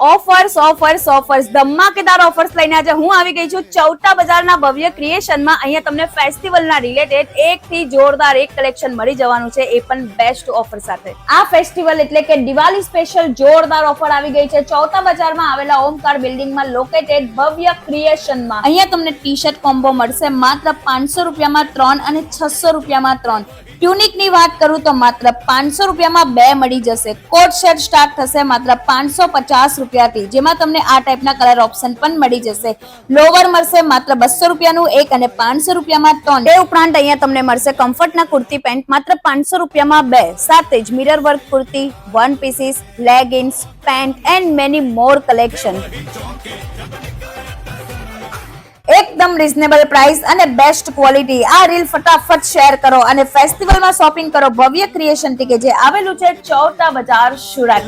Offers offers offers ધમાકેદાર offers લઈને આજે હું આવી ગઈ છું ચૌટા બજારના ભવ્ય ક્રિએશનમાં. અહીંયા તમને ફેસ્ટિવલના રિલેટેડ એક થી જોરદાર એક કલેક્શન મળી જવાનું છે, એ પણ બેસ્ટ ઓફર સાથે. આ ફેસ્ટિવલ એટલે કે દિવાળી સ્પેશિયલ જોરદાર ઓફર આવી ગઈ છે ચૌટા બજારમાં આવેલા ઓમકાર બિલ્ડિંગમાં લોકેટેડ ભવ્ય ક્રિએશનમાં. અહીંયા તમને ટી શર્ટ કોમ્બો મળશે માત્ર 500 રૂપિયામાં 3 અને 600 રૂપિયામાં 3. ટ્યુનિકની વાત કરું તો માત્ર 500 રૂપિયામાં 2 મળી જશે. કોટ સેટ સ્ટાર્ટ થશે માત્ર 550 રૂપિયાથી, જેમાં તમને આ ટાઈપના કલર ઓપ્શન પણ મળી જશે. લોવર મળશે માત્ર 200 રૂપિયાનું 1 અને 500 રૂપિયામાં 3. તે ઉપરાંત અહીંયા તમને મળશે કમ્ફર્ટના કુર્તી પેન્ટ માત્ર 500 રૂપિયામાં 2, સાથે જ mirror work kurti, one pieces, leggings, pant and many more collection. એકદમ રીઝનેબલ પ્રાઇસ અને બેસ્ટ ક્વોલિટી. આ રીલ ફટાફટ શેર કરો અને ફેસ્ટિવલમાં શોપિંગ કરો ભવ્ય ક્રિએશન થી, કે જે આવેલું છે ચૌટા બજાર, સુરત.